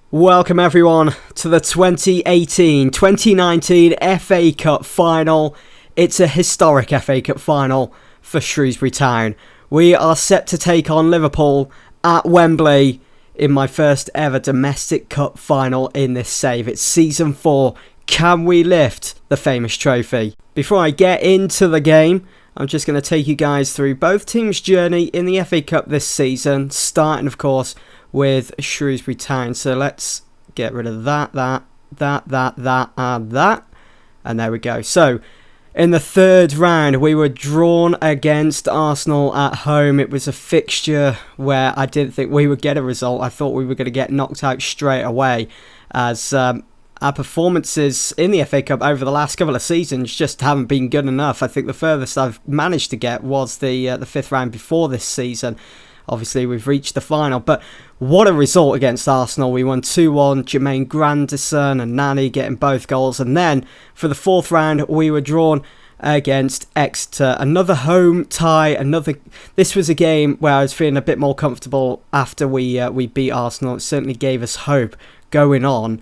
Welcome everyone to the 2018-2019 FA Cup final. It's a historic FA Cup final for Shrewsbury Town. We are set to take on Liverpool at Wembley in my first ever domestic cup final in this save. It's season 4. Can we lift the famous trophy? Before I get into the game, I'm just going to take you guys through both teams' journey in the FA Cup this season, starting of course with Shrewsbury Town. So let's get rid of that, and that. And there we go. So in the third round, we were drawn against Arsenal at home. It was a fixture where I didn't think we would get a result. I thought we were going to get knocked out straight away, as our performances in the FA Cup over the last couple of seasons just haven't been good enough. I think the furthest I've managed to get was the fifth round before this season. Obviously, we've reached the final, but what a result against Arsenal. We won 2-1, Jermaine Grandison and Nani getting both goals. And then for the fourth round, we were drawn against Exeter. Another home tie. This was a game where I was feeling a bit more comfortable after we beat Arsenal. It certainly gave us hope going on.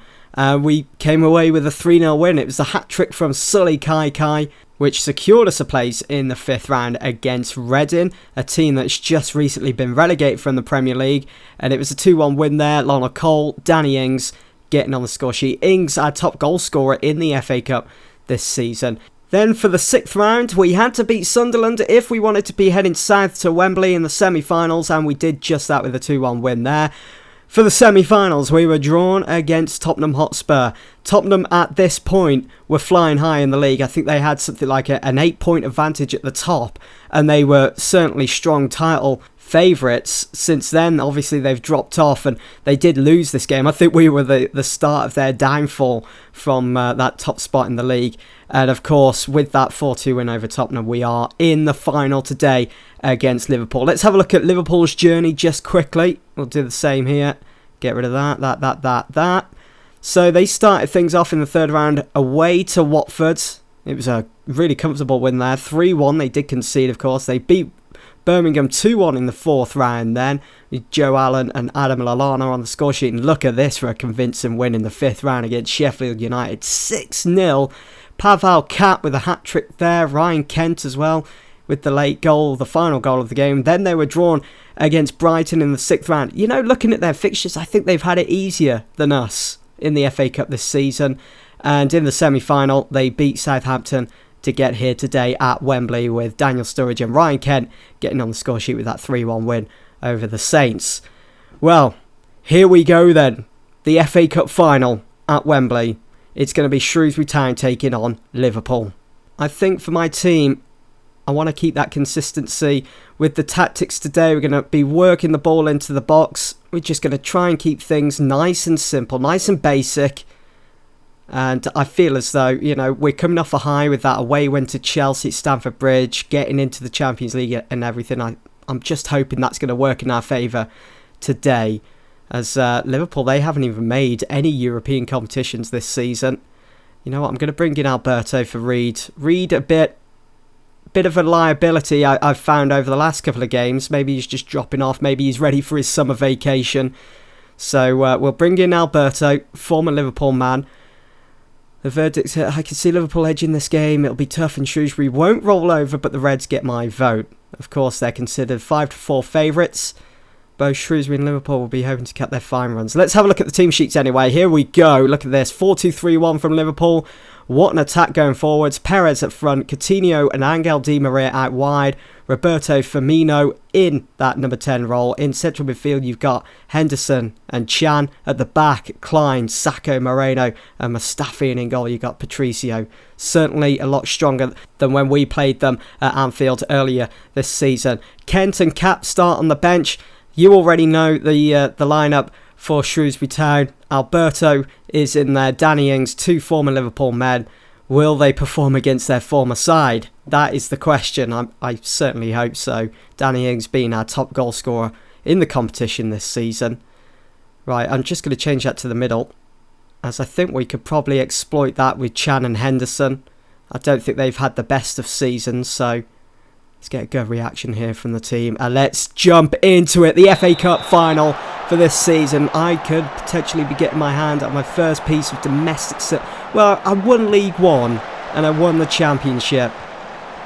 We came away with a 3-0 win. It was a hat-trick from Sully Kai, which secured us a place in the fifth round against Reading, a team that's just recently been relegated from the Premier League. And it was a 2-1 win there. Lionel Cole, Danny Ings getting on the score sheet. Ings, our top goal scorer in the FA Cup this season. Then for the sixth round, we had to beat Sunderland if we wanted to be heading south to Wembley in the semi-finals, and we did just that with a 2-1 win there. For the semi-finals, we were drawn against Tottenham Hotspur. Tottenham at this point were flying high in the league. I think they had something like an 8-point advantage at the top, and they were certainly strong title favourites. Since then, obviously, they've dropped off, and they did lose this game. I think we were the start of their downfall from that top spot in the league. And of course, with that 4-2 win over Tottenham, we are in the final today against Liverpool. Let's have a look at Liverpool's journey just quickly. We'll do the same here. Get rid of that. So they started things off in the third round away to Watford. It was a really comfortable win there. 3-1. They did concede, of course. They beat Birmingham 2-1 in the fourth round then, with Joe Allen and Adam Lallana on the score sheet. And look at this for a convincing win in the fifth round against Sheffield United. 6-0. Pavel Cap with a hat-trick there. Ryan Kent as well with the late goal, the final goal of the game. Then they were drawn against Brighton in the sixth round. You know, looking at their fixtures, I think they've had it easier than us in the FA Cup this season. And in the semi-final, they beat Southampton to get here today at Wembley, with Daniel Sturridge and Ryan Kent getting on the score sheet with that 3-1 win over the Saints. Well, here we go then. The FA Cup final at Wembley. It's going to be Shrewsbury Town taking on Liverpool. I think for my team, I want to keep that consistency with the tactics today. We're going to be working the ball into the box. We're just going to try and keep things nice and simple, nice and basic. And I feel as though, you know, we're coming off a high with that away win to Chelsea at Stamford Bridge, getting into the Champions League and everything. I'm just hoping that's going to work in our favour today. As Liverpool, they haven't even made any European competitions this season. You know what, I'm going to bring in Alberto for Reed. Reed, a bit of a liability I've found over the last couple of games. Maybe he's just dropping off. Maybe he's ready for his summer vacation. So we'll bring in Alberto, former Liverpool man. The verdict, I can see Liverpool edging this game. It'll be tough and Shrewsbury won't roll over, but the Reds get my vote. Of course, they're considered 5-4 favourites. Both Shrewsbury and Liverpool will be hoping to cut their fine runs. Let's have a look at the team sheets anyway. Here we go. Look at this. 4-2-3-1 from Liverpool. What an attack going forwards. Perez at front. Coutinho and Angel Di Maria out wide. Roberto Firmino in that number 10 role. In central midfield, you've got Henderson and Chan. At the back, Klein, Sacco, Moreno and Mustafi. And in goal, you've got Patricio. Certainly a lot stronger than when we played them at Anfield earlier this season. Kent and Cap start on the bench. You already know the lineup for Shrewsbury Town. Alberto is in there. Danny Ings, 2 former Liverpool men. Will they perform against their former side? That is the question. I certainly hope so. Danny Ings being our top goal scorer in the competition this season. Right, I'm just going to change that to the middle, as I think we could probably exploit that with Chan and Henderson. I don't think they've had the best of seasons, so let's get a good reaction here from the team. And let's jump into it. The FA Cup final for this season. I could potentially be getting my hand on my first piece of domestic... Well, I won League One and I won the Championship,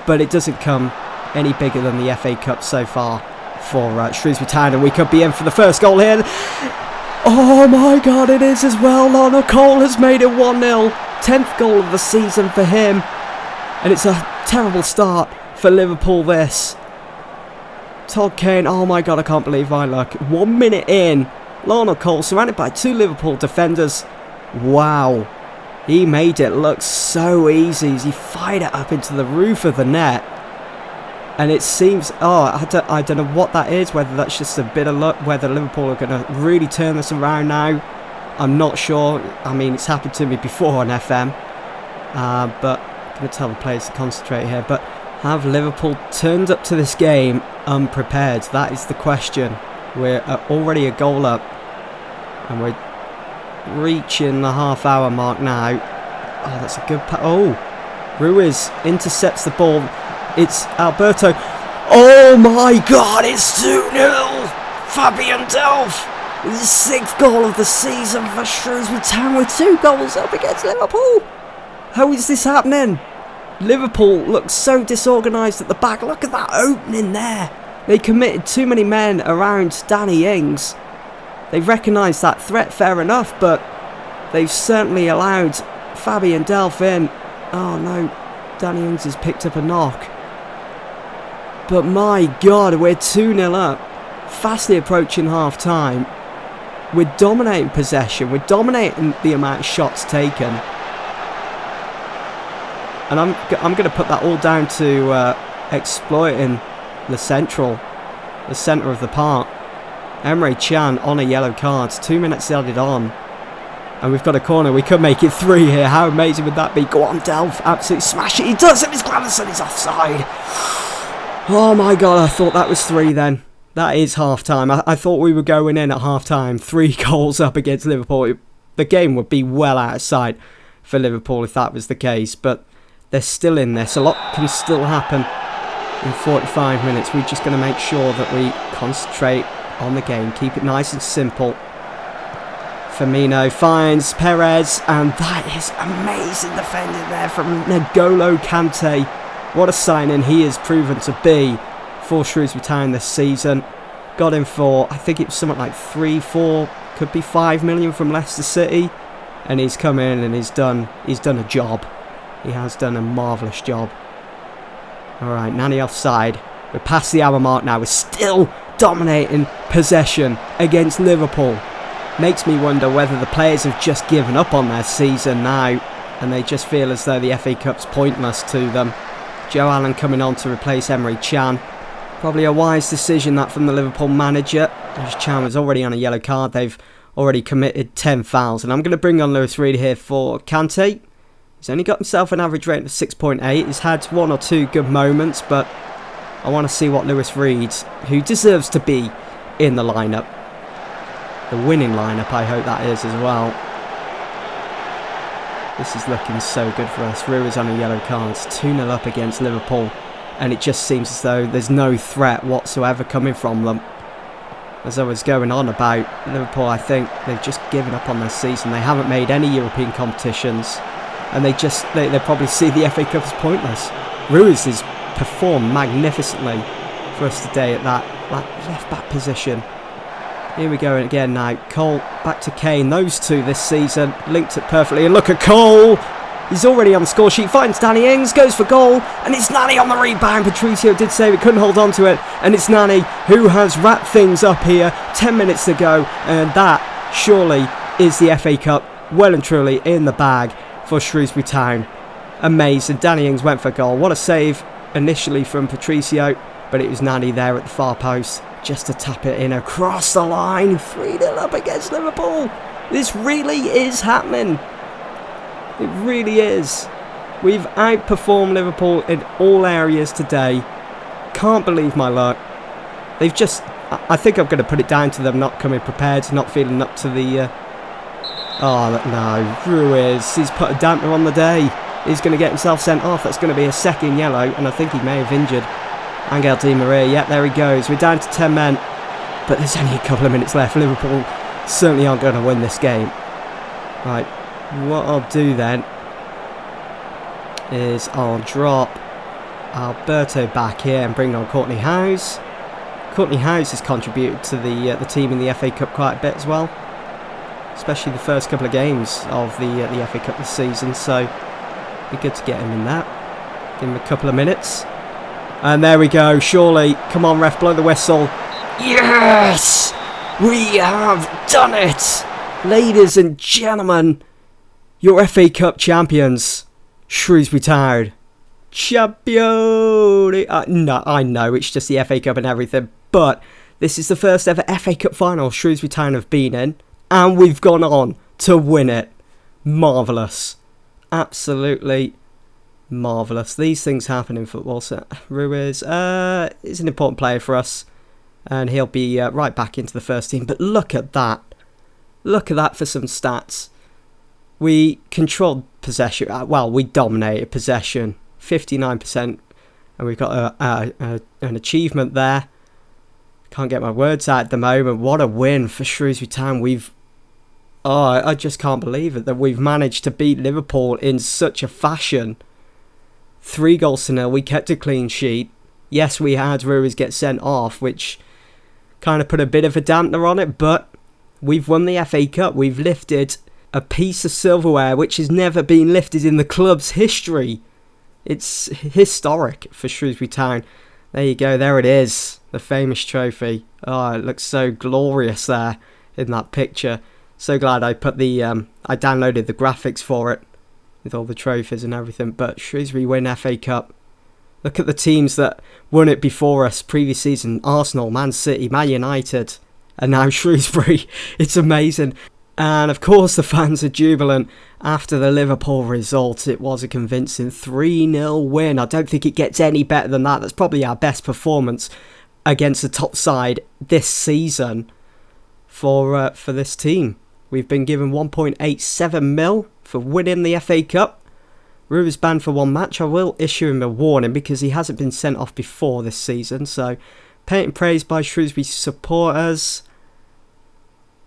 but it doesn't come any bigger than the FA Cup so far for Shrewsbury Town, and we could be in for the first goal here. Oh my god, it is as well. Lionel Cole has made it 1-0. 10th goal of the season for him, and it's a terrible start for Liverpool this. Todd Kane, oh my god, I can't believe my luck. 1 minute in, Lionel Cole surrounded by 2 Liverpool defenders. Wow, he made it look so easy as he fired it up into the roof of the net. And it seems, I don't know what that is, whether that's just a bit of luck, whether Liverpool are going to really turn this around now. I'm not sure. I mean, it's happened to me before on FM. But I'm going to tell the players to concentrate here. But have Liverpool turned up to this game unprepared? That is the question. We're already a goal up. And we're reaching the half-hour mark now. Oh, that's a good pass. Oh, Ruiz intercepts the ball. It's Alberto. Oh my god, it's 2-0. Fabian Delph. The 6th goal of the season for Shrewsbury Town with 2 goals up against Liverpool. How is this happening? Liverpool looks so disorganised at the back. Look at that opening there. They committed too many men around Danny Ings. They've recognised that threat, fair enough, but they've certainly allowed Fabian Delph in. Oh no, Danny Ings has picked up a knock. But my god, we're 2-0 up. Fastly approaching half-time. We're dominating possession. We're dominating the amount of shots taken. And I'm going to put that all down to exploiting the centre of the park. Emre Can on a yellow card. 2 minutes added on. And we've got a corner. We could make it 3 here. How amazing would that be? Go on, Delph. Absolutely smash it. He does it. His Gladison is offside. Oh my god, I thought that was 3 then. That is half-time. I thought we were going in at half-time. 3 goals up against Liverpool. The game would be well out of sight for Liverpool if that was the case. But they're still in this. A lot can still happen in 45 minutes. We're just going to make sure that we concentrate on the game. Keep it nice and simple. Firmino finds Perez. And that is amazing defending there from N'Golo Kante. What a signing he has proven to be for Shrewsbury Town this season. Got him for, I think it was something like 3, 4, could be 5 million from Leicester City. And he's come in and he's done a job. He has done a marvellous job. Alright, Nani offside. We're past the hour mark now. We're still dominating possession against Liverpool. Makes me wonder whether the players have just given up on their season now. And they just feel as though the FA Cup's pointless to them. Joe Allen coming on to replace Emre Can. Probably a wise decision that from the Liverpool manager. As Can was already on a yellow card. They've already committed 10 fouls. And I'm going to bring on Lewis Reed here for Kante. He's only got himself an average rating of 6.8. He's had 1 or 2 good moments. But I want to see what Lewis Reed, who deserves to be in the lineup. The winning lineup, I hope that is as well. This is looking so good for us. Ruiz on a yellow card. 2-0 up against Liverpool. And it just seems as though there's no threat whatsoever coming from them. As I was going on about Liverpool, I think they've just given up on their season. They haven't made any European competitions. And they probably see the FA Cup as pointless. Ruiz has performed magnificently for us today at that left-back position. Here we go again now. Cole back to Kane. Those two this season linked it perfectly. And look at Cole. He's already on the score sheet. Finds Danny Ings. Goes for goal. And it's Nani on the rebound. Patricio did save it. Couldn't hold on to it. And it's Nani who has wrapped things up here. 10 minutes to go. And that surely is the FA Cup. Well and truly in the bag for Shrewsbury Town. Amazing. Danny Ings went for goal. What a save initially from Patricio. But it was Nani there at the far post. Just to tap it in across the line. 3-0 up against Liverpool. This really is happening. It really is. We've outperformed Liverpool in all areas today. Can't believe my luck. They've just... I think I'm going to put it down to them not coming prepared, not feeling up to the... Oh, no. Ruiz. He's put a damper on the day. He's going to get himself sent off. That's going to be a second yellow, and I think he may have injured Angel Di Maria. Yep, there he goes. We're down to 10 men. but there's only a couple of minutes left. Liverpool certainly aren't going to win this game. Right, what I'll do then is I'll drop Alberto back here and bring on Courtney Howes. Courtney Howes has contributed to the team in the FA Cup quite a bit as well, especially the first couple of games of the FA Cup this season, so it'd be good to get him in that. Give him a couple of minutes. And there we go, surely. Come on, ref, blow the whistle. Yes! We have done it! Ladies and gentlemen, your FA Cup champions, Shrewsbury Town. Champion! No, I know, it's just the FA Cup and everything, but this is the first ever FA Cup final Shrewsbury Town have been in, and we've gone on to win it. Marvellous. Absolutely marvellous. These things happen in football. So Ruiz is an important player for us, and he'll be right back into the first team. But look at that. Look at that for some stats. We controlled possession. Well, we dominated possession. 59%. And we've got an achievement there. Can't get my words out at the moment. What a win for Shrewsbury Town. I just can't believe it that we've managed to beat Liverpool in such a fashion. 3-0. We kept a clean sheet. Yes, we had Ruiz get sent off, which kind of put a bit of a dampener on it, but we've won the FA Cup. We've lifted a piece of silverware which has never been lifted in the club's history. It's historic for Shrewsbury Town. There you go, there it is, the famous trophy. Oh, it looks so glorious there in that picture. So glad I put I downloaded the graphics for it with all the trophies and everything. But Shrewsbury win FA Cup. Look at the teams that won it before us previous season. Arsenal, Man City, Man United, and now Shrewsbury. It's amazing. And of course the fans are jubilant after the Liverpool result. It was a convincing 3-0 win. I don't think it gets any better than that. That's probably our best performance against the top side this season for this team. We've been given 1.87 mil for winning the FA Cup. Ruiz banned for one match. I will issue him a warning because he hasn't been sent off before this season. So, painting praise by Shrewsbury supporters.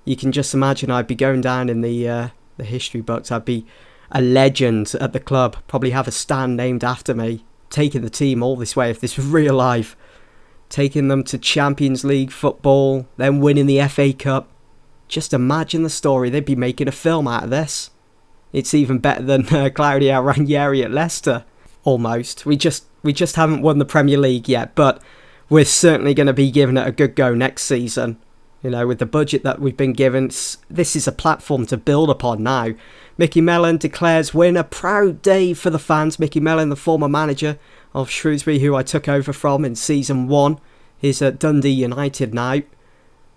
You can just imagine I'd be going down in the history books. I'd be a legend at the club. Probably have a stand named after me. Taking the team all this way if this was real life. Taking them to Champions League football. Then winning the FA Cup. Just imagine the story. They'd be making a film out of this. It's even better than Claudio Ranieri at Leicester. Almost. We just haven't won the Premier League yet, but we're certainly going to be giving it a good go next season. You know, with the budget that we've been given, this is a platform to build upon now. Mickey Mellon declares win, a proud day for the fans. Mickey Mellon, the former manager of Shrewsbury, who I took over from in Season 1. He's at Dundee United now,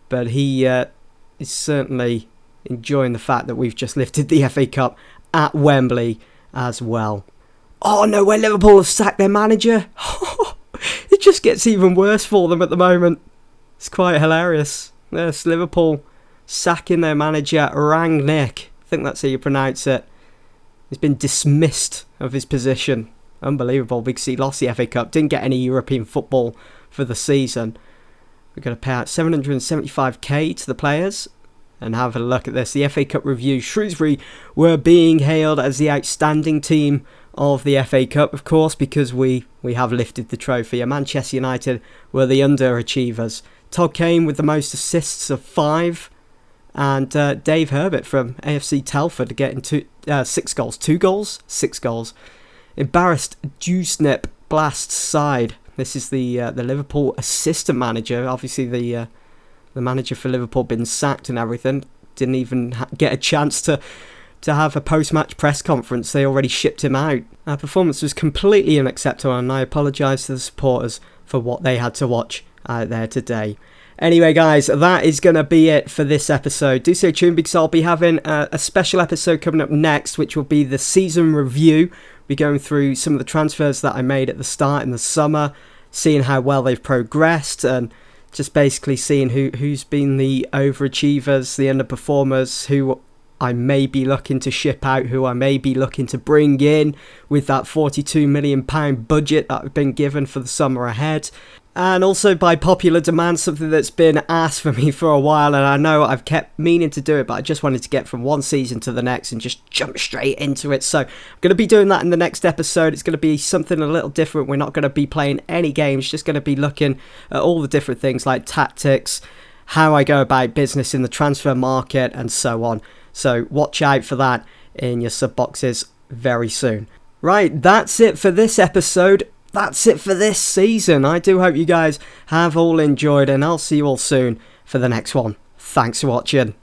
but he is certainly enjoying the fact that we've just lifted the FA Cup at Wembley as well. Oh no, where Liverpool have sacked their manager. It just gets even worse for them at the moment. It's quite hilarious. Yes, Liverpool sacking their manager, Rangnick. I think that's how you pronounce it. He's been dismissed of his position. Unbelievable, because he lost the FA Cup, didn't get any European football for the season. We're going to pay out $775k to the players. And have a look at this. The FA Cup review. Shrewsbury were being hailed as the outstanding team of the FA Cup, of course, because we have lifted the trophy. And Manchester United were the underachievers. Todd Kane with the most assists of 5. And Dave Herbert from AFC Telford getting 6 goals. 2 goals? 6 goals. Embarrassed Dewsnip Blast side. This is the Liverpool assistant manager. Obviously the manager for Liverpool been sacked and everything. Didn't even get a chance to have a post-match press conference. They already shipped him out. Our performance was completely unacceptable, and I apologise to the supporters for what they had to watch out there today. Anyway, guys, that is going to be it for this episode. Do stay tuned because I'll be having a special episode coming up next, which will be the season review. We'll be going through some of the transfers that I made at the start in the summer, seeing how well they've progressed, and just basically seeing who's been the overachievers, the underperformers, who I may be looking to ship out, who I may be looking to bring in with that £42 million budget that I've been given for the summer ahead. And also by popular demand, something that's been asked for me for a while, and I know I've kept meaning to do it, but I just wanted to get from one season to the next and just jump straight into it. So I'm going to be doing that in the next episode. It's going to be something a little different. We're not going to be playing any games, just going to be looking at all the different things like tactics, how I go about business in the transfer market, and so on. So watch out for that in your sub boxes very soon. Right, that's it for this episode. That's it for this season. I do hope you guys have all enjoyed, and I'll see you all soon for the next one. Thanks for watching.